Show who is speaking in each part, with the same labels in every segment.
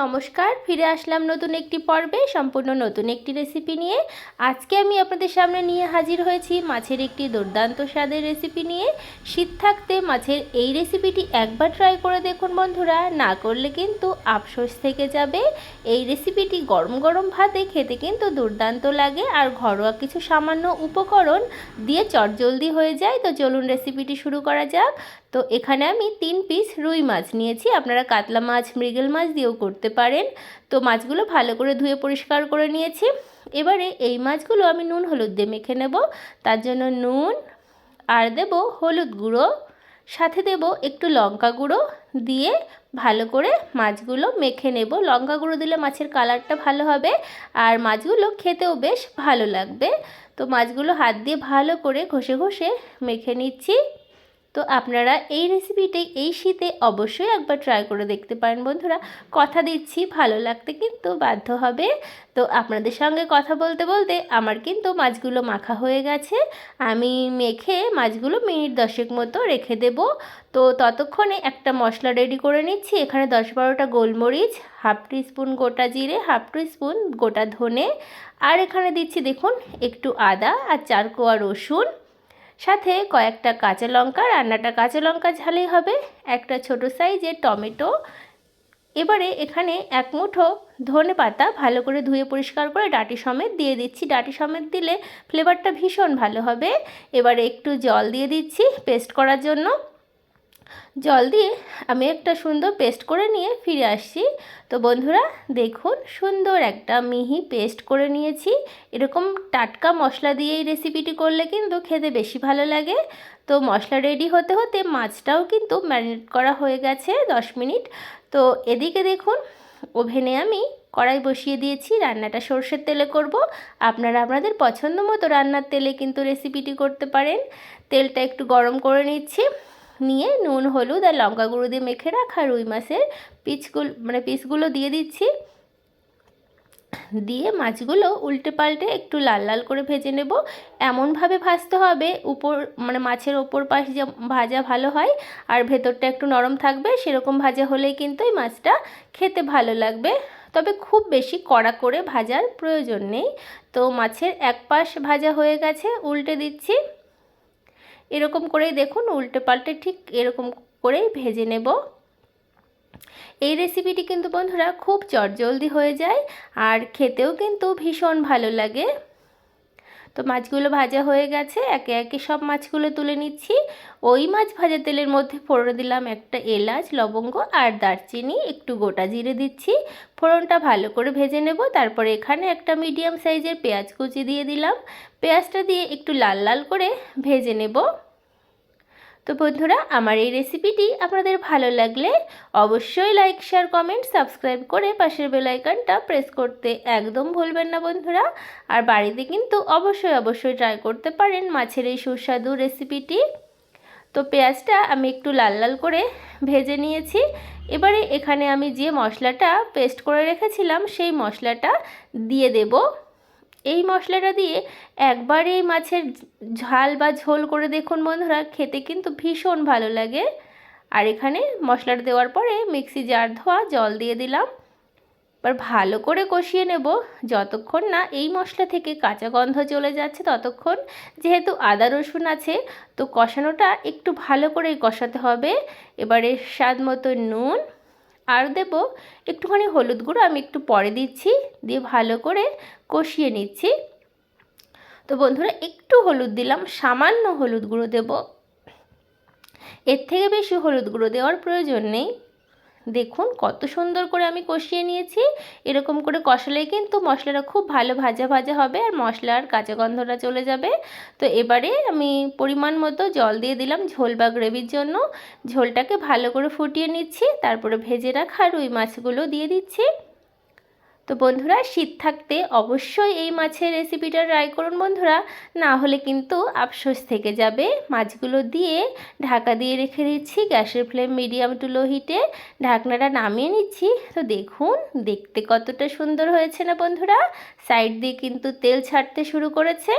Speaker 1: নমস্কার, ফিরে আসলাম নতুন একটি পর্বে সম্পূর্ণ নতুন একটি রেসিপি নিয়ে। আজকে আমি আপনাদের সামনে নিয়ে হাজির হয়েছি মাছের একটি দুর্দান্ত স্বাদের রেসিপি নিয়ে। শীত থাকতে মাছের এই রেসিপিটি একবার ট্রাই করে দেখুন বন্ধুরা, না করলে কিন্তু আফসোস থেকে যাবে। এই রেসিপিটি গরম গরম ভাতে খেতে কিন্তু দুর্দান্ত লাগে, আর ঘরোয়া কিছু সামান্য উপকরণ দিয়ে চটজলদি হয়ে যায়। তো চলুন রেসিপিটি শুরু করা যাক। তো এখানে আমি 3 পিস রুই মাছ নিয়েছি, আপনারা কাতলা মাছ, মৃগেল মাছ দিয়েও করতে পারেন। তো মাছগুলো ভালো করে ধুয়ে পরিষ্কার করে নিয়েছি। এবারে এই মাছগুলো আমি নুন হলুদ দিয়ে মেখে নেব। তার জন্য নুন আর দেব হলুদ গুঁড়ো, সাথে দেব একটু লঙ্কা গুঁড়ো দিয়ে ভালো করে মাছগুলো মেখে নেব। লঙ্কা গুঁড়ো দিলে মাছের কালারটা ভালো হবে আর মাছগুলো খেতেও বেশ ভালো লাগবে। তো মাছগুলো হাত দিয়ে ভালো করে ঘষে ঘষে মেখে নিচ্ছি। তো আপনারা এই রেসিপিটি এই শীতে অবশ্যই একবার ট্রাই করে দেখতে পারেন বন্ধুরা, কথা দিচ্ছি ভালো লাগতে কিন্তু বাধ্য হবে। তো আপনাদের সঙ্গে কথা বলতে বলতে আমার কিন্তু মাছগুলো মাখা হয়ে গেছে। আমি মেখে মাছগুলো মিনিট 10 মতো রেখে দেব। তো ততক্ষণে একটা মশলা রেডি করে নিচ্ছি। এখানে 10-12টা গোলমরিচ, হাফ টিস্পুন গোটা জিরে, হাফ টিস্পুন গোটা ধনে, আর এখানে দিচ্ছি দেখুন একটু আদা আর 4 কোয়া রসুন, সাথে কয়েকটা কাঁচা লঙ্কা, রান্নাটা কাঁচা লঙ্কা ঝালেই হবে, একটা ছোট সাইজের টমেটো। এবারে এখানে 1 মুঠো ধনে পাতা ভালো করে ধুয়ে পরিষ্কার করে ডাঁটি সমেত দিয়ে দিচ্ছি। ডাঁটি সমেত দিলে ফ্লেভারটা ভীষণ ভালো হবে। এবারে একটু জল দিয়ে দিচ্ছি পেস্ট করার জন্য। জল দিয়ে আমি একটা সুন্দর পেস্ট করে নিয়ে ফিরে আসছি। তো বন্ধুরা দেখুন, সুন্দর একটা মিহি পেস্ট করে নিয়েছি। এরকম টাটকা মশলা দিয়ে এই রেসিপিটি করলে কিন্তু খেতে বেশি ভালো লাগে। তো মশলা রেডি হতে হতে মাছটাও কিন্তু ম্যারিনেট করা হয়ে গেছে 10 মিনিট। তো এদিকে দেখুন, ওভেনে আমি কড়াই বসিয়ে দিয়েছি। রান্নাটা সর্ষের তেলে করব। আপনারা আপনাদের পছন্দ মতো রান্নার তেলে কিন্তু রেসিপিটি করতে পারেন। তেলটা একটু গরম করে নিচ্ছি, নিয়ে নুন হলুদ আর লঙ্কা গুঁড়ো দিয়ে মেখে রাখা রুই মাছের পিসগুলো দিয়ে দিচ্ছি। দিয়ে মাছগুলো উল্টে পাল্টে একটু লাল লাল করে ভেজে নেব। এমনভাবে ভাজতে হবে মাছের ওপর পাশ যে ভাজা ভালো হয় আর ভেতরটা একটু নরম থাকবে, সেরকম ভাজা হলেই কিন্তু এই মাছটা খেতে ভালো লাগবে। তবে খুব বেশি কড়া করে ভাজার প্রয়োজন নেই। তো মাছের এক পাশ ভাজা হয়ে গেছে, উল্টে দিচ্ছি। এরকম করেই দেখুন উল্টে পাল্টে ঠিক এরকম করেই ভেজে নেব। এই রেসিপিটি কিন্তু বন্ধুরা খুব চটজলদি হয়ে যায় আর খেতেও কিন্তু ভীষণ ভালো লাগে। তো মাছগুলো ভাজা হয়ে গেছে, একে একে সব মাছগুলো তুলে নিচ্ছি। ওই মাছ ভাজা তেলের মধ্যে ফোড়ন দিলাম একটা এলাচ, লবঙ্গ আর দারচিনি, একটু গোটা জিরে দিচ্ছি। ফোড়নটা ভালো করে ভেজে নেব। তারপরে এখানে একটা মিডিয়াম সাইজের পেঁয়াজ কুচি দিয়ে দিলাম। পেঁয়াজটা দিয়ে একটু লাল লাল করে ভেজে নেব। তো বন্ধুরা, আমার এই রেসিপিটি আপনাদের ভালো লাগলে অবশ্যই লাইক, শেয়ার, কমেন্ট, সাবস্ক্রাইব করে পাশের বেল আইকনটা প্রেস করতে একদম ভুলবেন না বন্ধুরা। আর বাড়িতে কিন্তু অবশ্যই ট্রাই করতে পারেন মাছের এই সুস্বাদু রেসিপিটি। তো পেঁয়াজটা আমি একটু লাল লাল করে ভেজে নিয়েছি। এবারে এখানে আমি যে মশলাটা পেস্ট করে রেখেছিলাম সেই মশলাটা দিয়ে দেব। এই মশলাটা দিয়ে একবার এই মাছের ঝাল বা ঝোল করে দেখুন বন্ধুরা, খেতে কিন্তু ভীষণ ভালো লাগে। আর এখানে মশলাটা দেওয়ার পরে মিক্সি জার ধোয়া জল দিয়ে দিলাম। এবার ভালো করে কষিয়ে নেব যতক্ষণ না এই মশলা থেকে কাঁচা গন্ধ চলে যাচ্ছে ততক্ষণ। যেহেতু আদা রসুন আছে, তো কষানোটা একটু ভালো করেই কষাতে হবে। এবারে স্বাদ মতো নুন আর দেব একটুখানি হলুদ গুঁড়ো, আমি একটু পরে দিচ্ছি, দিয়ে ভালো করে কষিয়ে নিচ্ছি। তো বন্ধুরা একটু হলুদ দিলাম, সামান্য হলুদ গুঁড়ো দেব, এর থেকে বেশি হলুদ গুঁড়ো দেওয়ার প্রয়োজন নেই। দেখুন কত সুন্দর করে আমি কষিয়ে নিয়েছি। এরকম করে কষালেই কিন্তু মশলাটা খুব ভালো ভাজা ভাজা হবে আর মশলার কাঁচা গন্ধটা চলে যাবে। তো এবারে আমি পরিমাণ মতো জল দিয়ে দিলাম ঝোল বা গ্রেভির জন্য। ঝোলটাকে ভালো করে ফুটিয়ে নিচ্ছি, তারপরে ভেজে রাখা রুই মাছগুলো দিয়ে দিচ্ছি। তো বন্ধুরা, শীত থাকতে অবশ্যই এই মাছের রেসিপিটা ট্রাই করুন বন্ধুরা, না হলে কিন্তু আফসোস থেকে যাবে। মাছগুলো দিয়ে ঢাকা দিয়ে রেখে দিচ্ছি, গ্যাসের ফ্লেম মিডিয়াম টু লো হিটে। ঢাকনাটা নামিয়ে নিচ্ছি। তো দেখুন দেখতে কতটা সুন্দর হয়েছে না বন্ধুরা, সাইড দিয়ে কিন্তু তেল ছাড়তে শুরু করেছে।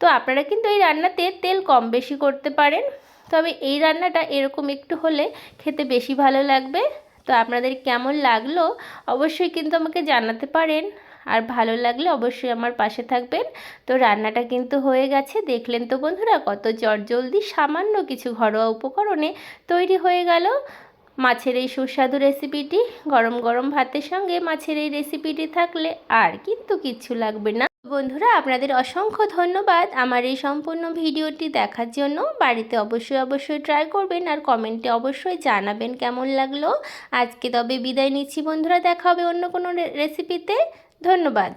Speaker 1: তো আপনারা কিন্তু এই রান্নাতে তেল কম বেশি করতে পারেন, তবে এই রান্নাটা এরকম একটু হলে খেতে বেশি ভালো লাগবে। তো আপনাদের কেমন লাগলো অবশ্যই কিন্তু আমাকে জানাতে পারেন, আর ভালো লাগলে অবশ্যই আমার পাশে থাকবেন। তো রান্নাটা কিন্তু হয়ে গেছে, দেখলেন তো বন্ধুরা কত চটজলদি সামান্য কিছু ঘরোয়া উপকরণে তৈরি হয়ে গেল মাছের এই সুস্বাদু রেসিপিটি। গরম গরম ভাতের সঙ্গে মাছের এই রেসিপিটি থাকলে আর কিন্তু কিচ্ছু লাগবে না। বন্ধুরা আপনাদের অসংখ্য ধন্যবাদ আমার এই সম্পূর্ণ ভিডিওটি দেখার জন্য। বাড়িতে অবশ্যই ট্রাই করবেন আর কমেন্টে অবশ্যই জানাবেন কেমন লাগলো। আজকে তবে বিদায় নিচ্ছি বন্ধুরা, দেখা হবে অন্য কোনো রেসিপিতে। ধন্যবাদ।